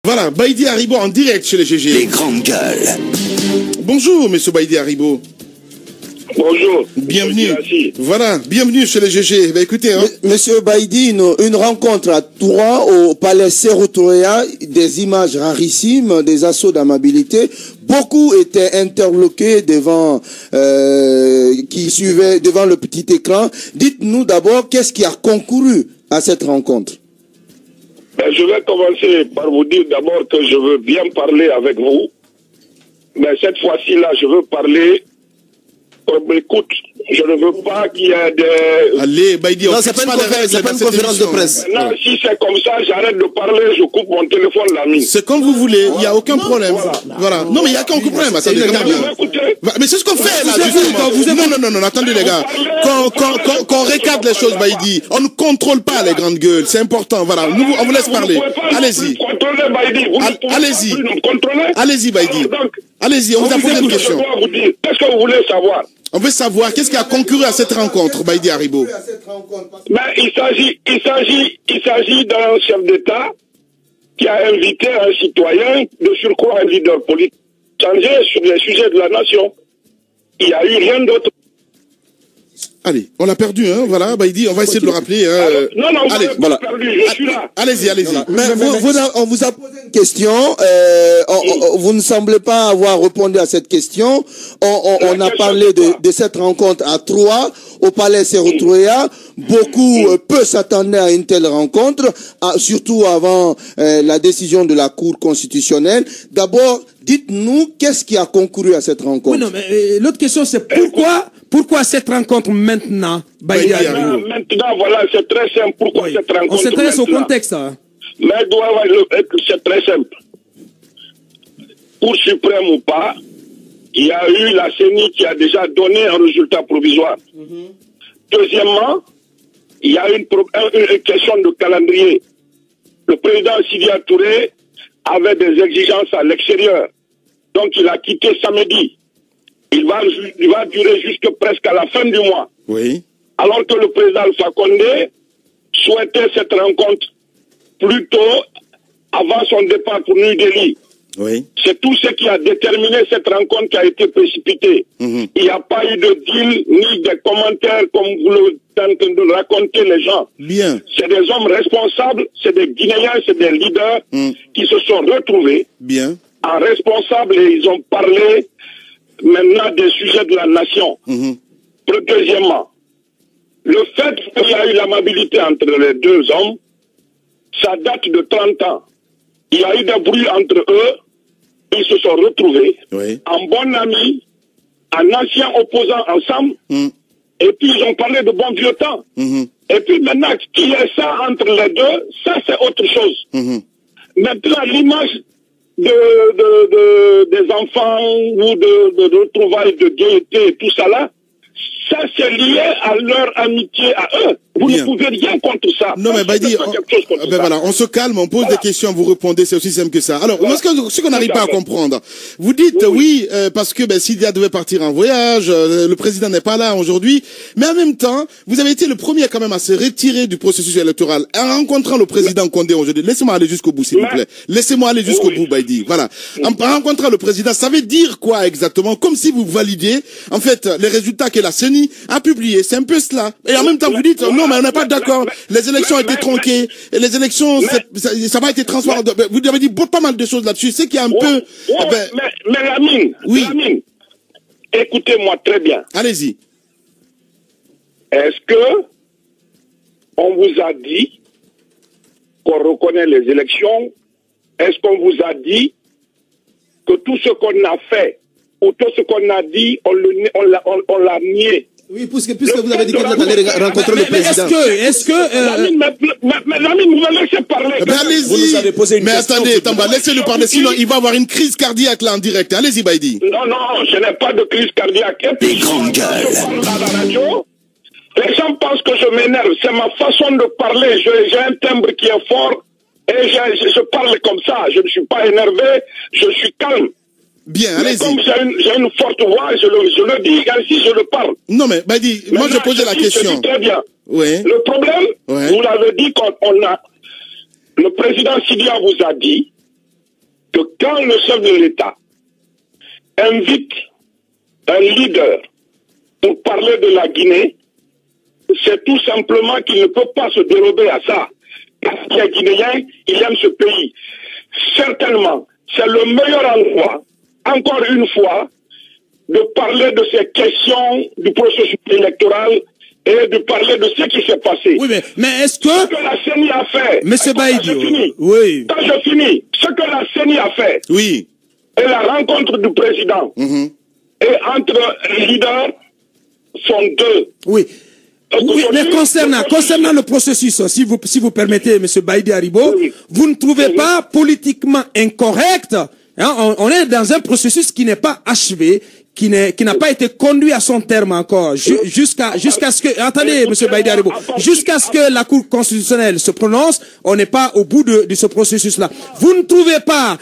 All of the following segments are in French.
Voilà, Baïdi Haribo en direct chez les GG. Les grandes gueules. Bonjour, monsieur Baïdi Haribo. Bonjour. Bienvenue. Voilà, bienvenue chez les GG. Ben, écoutez, hein. Monsieur Baïdi, une rencontre à Troyes au palais Séroutoréa, des images rarissimes, des assauts d'amabilité. Beaucoup étaient interloqués devant, qui suivaient devant le petit écran. Dites-nous d'abord, qu'est-ce qui a concouru à cette rencontre? Je vais commencer par vous dire d'abord que je veux bien parler avec vous. Mais cette fois-ci là, je veux parler. Écoute, je ne veux pas qu'il y ait des... Allez, Baïdi, non, c'est pas une conférence de presse. Maintenant, si c'est comme ça, j'arrête de parler, je coupe mon téléphone, l'ami. C'est comme vous voulez, il n'y a aucun problème. Voilà. Non, mais il n'y a aucun problème. Attendez, mais c'est ce qu'on fait là, justement. Non, attendez les gars. Qu'on recadre les choses, Baïdi. On ne contrôle pas les grandes gueules, c'est important. Voilà, nous, on vous laisse parler. Allez-y. Allez-y. Allez-y, Baïdi. Allez-y, on vous a posé une question. Qu'est-ce que vous voulez savoir? On veut savoir qu'est-ce qui a concurré à cette rencontre, Baïdi Haribo. Mais il s'agit d'un chef d'État qui a invité un citoyen, de surcroît un leader politique, changer sur les sujets de la nation. Il n'y a eu rien d'autre. Allez, on l'a perdu, hein, voilà, Baïdi, on va essayer de le rappeler. Non, allez, voilà. Perdu, je suis là. Allez-y. Mais on vous a posé une question, vous ne semblez pas avoir répondu à cette question. On a parlé de cette rencontre à Troyes, au palais Séroutoréa. Beaucoup, peu s'attendaient à une telle rencontre, surtout avant la décision de la Cour constitutionnelle. D'abord, dites-nous, qu'est-ce qui a concouru à cette rencontre? Oui, non, mais l'autre question, c'est pourquoi cette rencontre maintenant, Baïdi Haribo? Maintenant, voilà, c'est très simple. Pourquoi cette rencontre? On s'intéresse au contexte. Hein. Mais c'est très simple. Cour suprême ou pas, il y a eu la CENI qui a déjà donné un résultat provisoire. Deuxièmement, il y a une question de calendrier. Le président Sidya Touré avait des exigences à l'extérieur. Donc il a quitté samedi. Il va durer jusque presque à la fin du mois. Oui. Alors que le président Alpha Condé souhaitait cette rencontre plus tôt avant son départ pour New Delhi. Oui. C'est tout ce qui a déterminé cette rencontre qui a été précipitée. Il n'y a pas eu de deal ni de commentaires comme vous le tentez de le raconter les gens. Bien. C'est des hommes responsables, c'est des Guinéens, c'est des leaders qui se sont retrouvés en responsables et ils ont parlé maintenant des sujets de la nation. Deuxièmement, le fait qu'il y a eu l'amabilité entre les deux hommes, ça date de 30 ans. Il y a eu des bruits entre eux, ils se sont retrouvés en bons amis, en anciens opposants ensemble, et puis ils ont parlé de bons vieux temps. Et puis maintenant, qu'il y ait ça entre les deux, ça c'est autre chose. Maintenant, l'image des enfants ou de retrouvailles de gaieté et tout ça là, ça c'est lié à leur amitié à eux. Vous ne pouvez rien contre ça. Non mais Baïdi, voilà, on se calme, on pose des questions, vous répondez, c'est aussi simple que ça. Alors, ce qu'on n'arrive pas à comprendre, vous dites oui, parce que Sidya devait partir en voyage, le président n'est pas là aujourd'hui, mais en même temps, vous avez été le premier quand même à se retirer du processus électoral en rencontrant le président Condé aujourd'hui. Laissez-moi aller jusqu'au bout, s'il vous plaît. Laissez-moi aller jusqu'au bout, Baïdi. Voilà. En rencontrant le président, ça veut dire quoi exactement? Comme si vous validiez, en fait, les résultats que la CENI a publiés. C'est un peu cela. Et en même temps, vous dites non, mais on n'est pas d'accord. Les élections ont été tronquées. Et les élections, ça n'a pas été transparent. Vous avez dit pas mal de choses là-dessus. C'est qu'il y a un peu... Mais Lamine, écoutez-moi très bien. Allez-y. Est-ce que on vous a dit qu'on reconnaît les élections? Est-ce qu'on vous a dit que tout ce qu'on a fait ou tout ce qu'on a dit, on l'a nié? Oui, puisque vous avez dit que vous allez rencontrer le président. Est-ce que... Mais Lamine, vous me laissez parler. Allez-y. Mais attendez, Tamba, laissez-le parler, sinon il va avoir une crise cardiaque là en direct. Allez-y, Baïdi. Non, je n'ai pas de crise cardiaque. Et puis, grandes gueules. Je parle à la radio, les gens pensent que je m'énerve. C'est ma façon de parler. J'ai un timbre qui est fort et je parle comme ça. Je ne suis pas énervé, je suis calme. Bien, allez-y. Comme j'ai une forte voix, je le dis, ainsi je le parle. Non mais, Baïdi, moi je posais la question. Je dis très bien. Oui. Le problème, vous l'avez dit quand le président Sidya vous a dit que quand le chef de l'État invite un leader pour parler de la Guinée, c'est tout simplement qu'il ne peut pas se dérober à ça. Parce que les Guinéens, ils aiment ce pays. Certainement, c'est le meilleur endroit, encore une fois, de parler de ces questions du processus électoral et de parler de ce qui s'est passé. Oui, mais est-ce que... Ce que la CENI a fait... Monsieur Baïdio, oui. Quand je finis, ce que la CENI a fait... Oui. Et la rencontre du président et entre les leaders sont deux. Oui. Oui, mais concernant le processus, si vous permettez, M. Baïdi Aribo, vous ne trouvez pas politiquement incorrect, hein, on est dans un processus qui n'est pas achevé, qui n'a pas été conduit à son terme encore, jusqu'à ce que, attendez, M. Baïdi Aribo, jusqu'à ce que la Cour constitutionnelle se prononce, on n'est pas au bout de ce processus-là. Vous ne trouvez pas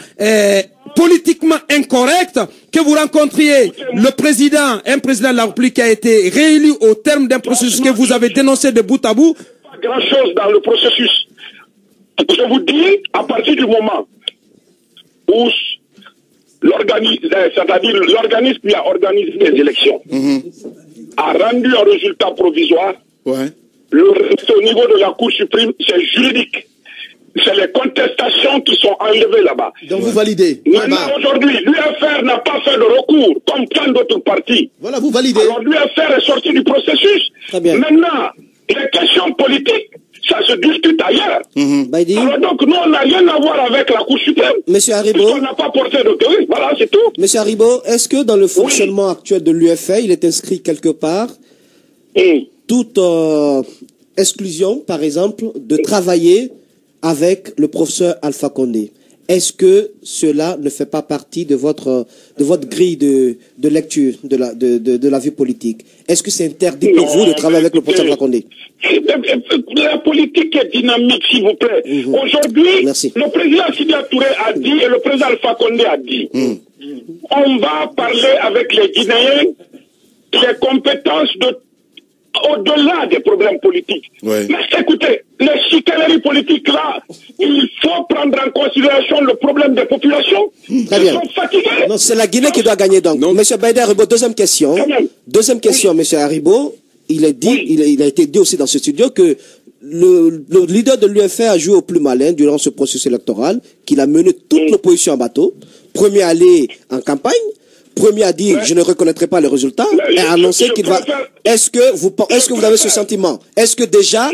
politiquement incorrect que vous rencontriez un président de la République qui a été réélu au terme d'un processus que vous avez dénoncé de bout à bout? Pas grand-chose dans le processus. Je vous dis, à partir du moment où l'organisme qui a organisé les élections a rendu un résultat provisoire, le reste au niveau de la Cour suprême, c'est juridique. C'est les contestations qui sont enlevées là-bas. Donc vous validez. Maintenant, aujourd'hui, l'UFR n'a pas fait de recours, comme plein d'autres partis. Voilà, vous validez. Alors l'UFR est sorti du processus. Très bien. Maintenant, les questions politiques, ça se discute ailleurs. Alors donc, nous, on n'a rien à voir avec la Cour suprême. Monsieur Aribo. On n'a pas porté de théorie. Voilà, c'est tout. Monsieur Aribo, est-ce que dans le fonctionnement actuel de l'UFR, il est inscrit quelque part toute exclusion, par exemple, de travailler avec le professeur Alpha Condé? Est-ce que cela ne fait pas partie de votre grille de lecture de la vie politique? Est-ce que c'est interdit pour vous de travailler avec le professeur Alpha Condé? La politique est dynamique, s'il vous plaît. Aujourd'hui, le président Sidya Touré a dit et le président Alpha Condé a dit on va parler avec les Guinéens des compétences au-delà des problèmes politiques. Mais écoutez, les chicaneries politiques là, il faut prendre en considération le problème des populations. Très bien. Ils sont fatigués. Non, c'est la Guinée qui doit gagner donc. Monsieur Baïdi Aribo, deuxième question. Monsieur Aribo, il a été dit aussi dans ce studio que le leader de l'UFR a joué au plus malin durant ce processus électoral, qu'il a mené toute l'opposition en bateau. Premier à aller en campagne. Premier a dit je ne reconnaîtrai pas les résultats et a annoncé qu'il va. Est-ce que vous avez ce sentiment? Est-ce que déjà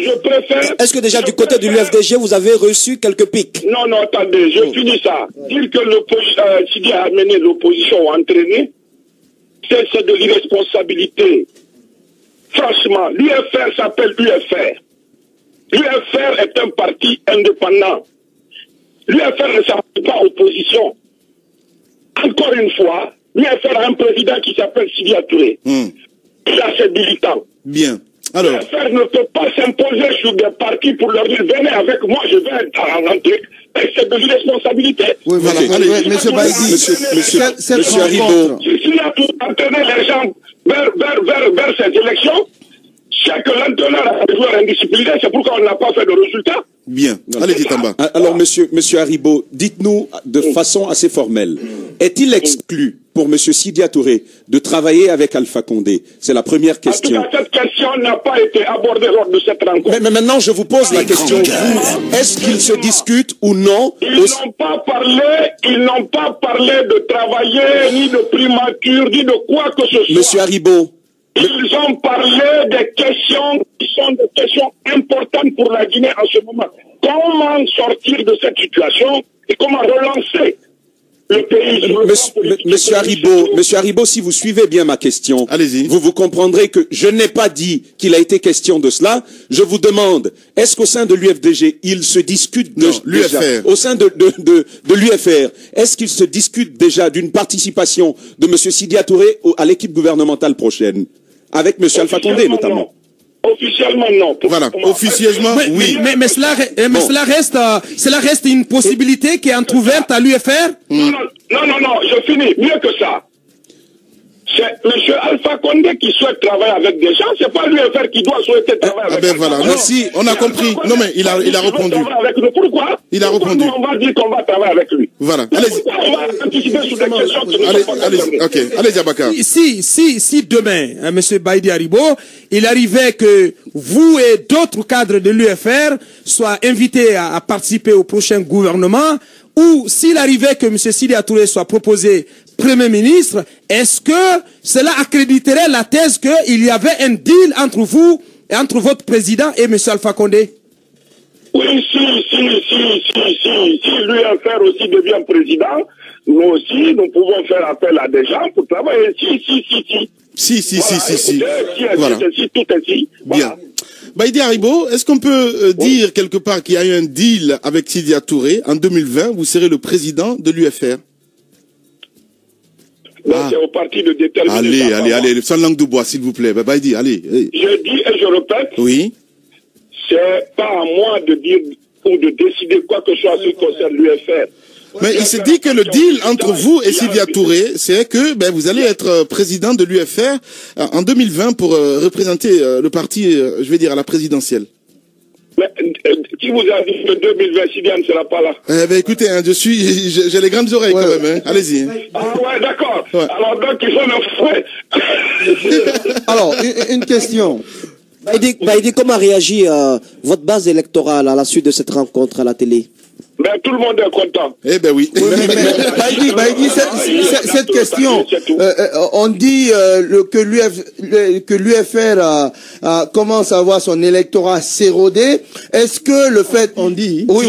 du côté de l'UFDG vous avez reçu quelques pics? Non, attendez, je finis ça. Dire que Sidi a amené l'opposition ou entraîné, c'est de l'irresponsabilité. Franchement, l'UFR s'appelle UFR. L'UFR est un parti indépendant. L'UFR ne s'appelle pas opposition. Encore une fois, l'UFR a un président qui s'appelle Sidya Touré. Il a ses militants. Bien. Alors. L'UFR ne peut pas s'imposer sur des partis pour leur dire venez avec moi, je vais être un truc. C'est de l'irresponsabilité. Oui, voilà. Allez, monsieur Baïdi, monsieur Aribo. S'il a tout entraîné les gens vers cette élection, c'est que l'entraîneur a des joueurs indisciplinés, c'est pourquoi on n'a pas fait de résultat. Bien. Allez, dites en bas. Alors, monsieur Aribo, dites-nous de façon assez formelle, est-il exclu pour M. Sidya Touré de travailler avec Alpha Condé? C'est la première question. En tout cas, cette question n'a pas été abordée lors de cette rencontre. Mais maintenant, je vous pose la question. Est-ce qu'ils se discutent ou non? Ils n'ont pas parlé de travailler, ni de primature, ni de quoi que ce soit. Monsieur Aribo. Ils ont parlé des questions qui sont des questions importantes pour la Guinée en ce moment. Comment sortir de cette situation et comment relancer le pays? Monsieur Aribo, si vous suivez bien ma question, allez-y. Vous comprendrez que je n'ai pas dit qu'il a été question de cela. Je vous demande, est-ce qu'au sein de l'UFDG, il se discute de l'UFR. Au sein de l'UFR, est-ce qu'il se discute déjà d'une participation de M. Sidya Touré à l'équipe gouvernementale prochaine? Avec M. Alpha Condé, notamment. Officiellement, non. Voilà. Officieusement, oui. Mais cela reste une possibilité qui est entrouverte à l'UFR? Non, je finis. Mieux que ça. C'est M. Alpha Condé qui souhaite travailler avec des gens, c'est pas l'UFR qui doit souhaiter travailler avec des gens. Voilà, merci, on a compris. Non mais il a répondu. Avec nous. Pourquoi? Il a répondu. On va dire qu'on va travailler avec lui. Voilà, allez-y. On va anticiper sur des questions qui ne sont pas allez-y, ok, allez-y Abakar. Si demain, M. Baïdi Aribo, il arrivait que vous et d'autres cadres de l'UFR soient invités à participer au prochain gouvernement, ou s'il arrivait que M. Sidya Touré soit proposé Premier ministre, est-ce que cela accréditerait la thèse qu'il y avait un deal entre vous et entre votre président et M. Alpha Condé? Oui, si l'UFR aussi devient président, nous aussi, nous pouvons faire appel à des gens pour travailler. Si. Voilà. Tout ainsi. Bien. Baïdi Aribo, est-ce qu'on peut dire quelque part qu'il y a eu un deal avec Sidya Touré en 2020, vous serez le président de l'UFR? C'est au parti de déterminer. Allez, sans langue de bois, s'il vous plaît. Baïdi, allez. Je dis et je répète. Oui. C'est pas à moi de dire ou de décider quoi que ce soit ce qui concerne l'UFR. Mais il s'est dit que le deal entre vous et Sidya Touré, c'est que vous allez être président de l'UFR en 2020 pour représenter le parti, je vais dire, à la présidentielle. Mais qui vous a dit que 2020, Sidya ne sera pas là? Écoutez, j'ai les grandes oreilles quand même. Allez-y. Ah ouais, d'accord. Ouais. Alors donc il faut le faire. Alors, une question. Baïdi, comment réagit votre base électorale à la suite de cette rencontre à la télé? Ben, tout le monde est content. Eh ben oui. Baïdi, cette question, on dit que l'UFR commence à avoir son électorat s'érodé. Est-ce que le fait, on dit, oui,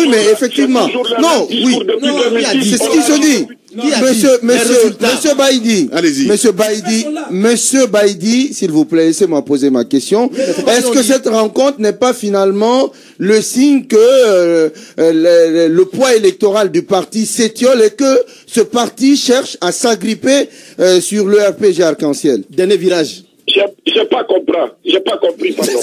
mais effectivement, non, c'est ce qui se dit. Monsieur Baïdi, allez-y. Monsieur Baïdi, s'il vous plaît, laissez-moi poser ma question. Est-ce que cette rencontre n'est pas finalement le signe que le poids électoral du parti s'étiole et que ce parti cherche à s'agripper sur le RPG Arc-en-Ciel? Dernier virage. J'ai pas compris, pardon.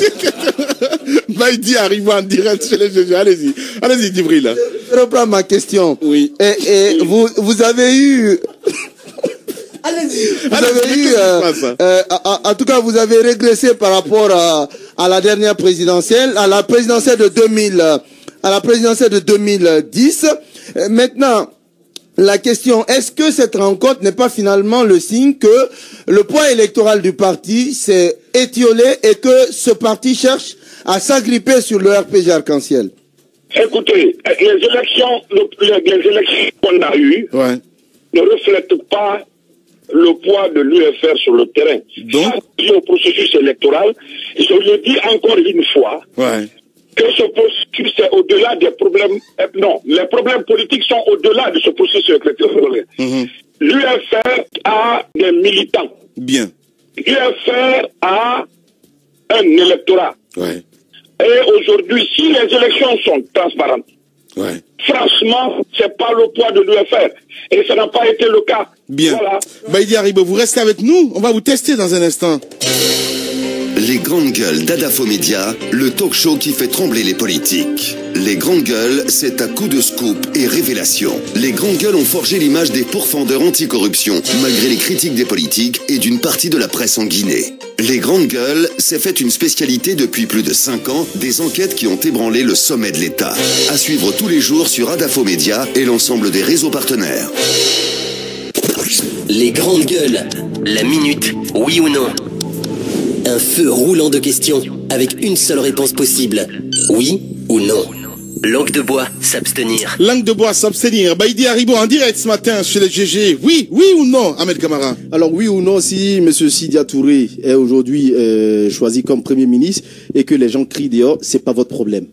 Baïdi arrive en direct chez les GG. Allez-y, Djibril. Je reprends ma question. Oui. Et vous avez eu... en tout cas, vous avez régressé par rapport à la dernière présidentielle, à la présidentielle de 2010. Maintenant, la question, est-ce que cette rencontre n'est pas finalement le signe que le poids électoral du parti s'est étiolé et que ce parti cherche à s'agripper sur le RPG Arc-en-Ciel? Écoutez, les élections qu'on a eues ne reflètent pas le poids de l'UFR sur le terrain. Donc, au processus électoral, je le dis encore une fois, que ce processus est au-delà des problèmes. Non, les problèmes politiques sont au-delà de ce processus électoral. L'UFR a des militants. Bien. L'UFR a un électorat. Et aujourd'hui, si les élections sont transparentes, franchement, c'est pas le poids de l'UFR. Et ça n'a pas été le cas. Bien. Voilà. Baïdi Aribo, vous restez avec nous. On va vous tester dans un instant. Les grandes gueules d'Adafo Média, le talk show qui fait trembler les politiques. Les grandes gueules, c'est à coup de scoop et révélation. Les grandes gueules ont forgé l'image des pourfendeurs anticorruption, malgré les critiques des politiques et d'une partie de la presse en Guinée. Les grandes gueules, c'est fait une spécialité depuis plus de 5 ans, des enquêtes qui ont ébranlé le sommet de l'État. À suivre tous les jours sur Adafo Média et l'ensemble des réseaux partenaires. Les grandes gueules, la minute, oui ou non? Un feu roulant de questions, avec une seule réponse possible. Oui ou non? Langue de bois, s'abstenir. Langue de bois, s'abstenir. Baïdi Aribo en direct ce matin chez les GG. Oui ou non, Ahmed Kamara? Alors oui ou non, si M. Sidya Touré est aujourd'hui choisi comme Premier ministre et que les gens crient dehors, c'est pas votre problème.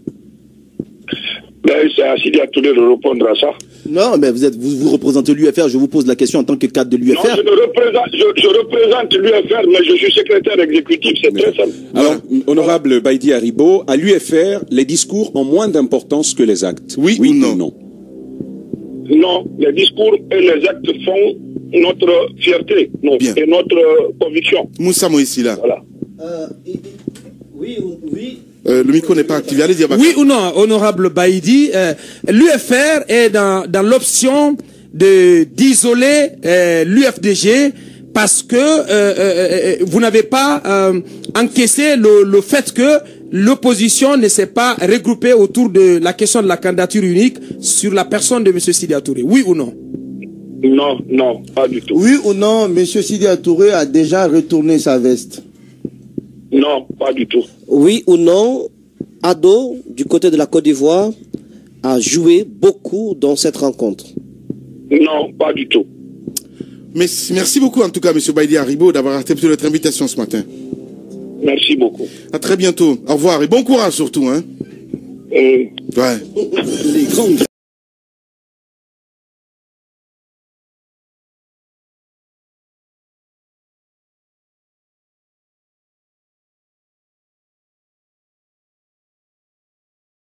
Ben, c'est à Sidya Touré de répondre à ça. Non, mais vous représentez l'UFR, je vous pose la question en tant que cadre de l'UFR. Non, je représente l'UFR, mais je suis secrétaire exécutif, c'est très simple. Alors, honorable Baïdi Aribo, à l'UFR, les discours ont moins d'importance que les actes. Oui ou non? Non, les discours et les actes font notre fierté et notre conviction. Moussa Moïsila. Voilà. Oui. Le micro n'est pas activé. Allez dire. Oui ou non, honorable Baïdi, l'UFR est dans l'option d'isoler l'UFDG parce que vous n'avez pas encaissé le fait que l'opposition ne s'est pas regroupée autour de la question de la candidature unique sur la personne de M. Sidya Touré. Oui ou non? Non, non, pas du tout. Oui ou non, M. Sidya Touré a déjà retourné sa veste? Non, pas du tout. Oui ou non, Ado, du côté de la Côte d'Ivoire, a joué beaucoup dans cette rencontre? Non, pas du tout. Merci beaucoup en tout cas, M. Baïdy Aribo, d'avoir accepté notre invitation ce matin. Merci beaucoup. À très bientôt. Au revoir et bon courage surtout. Hein. Les grandes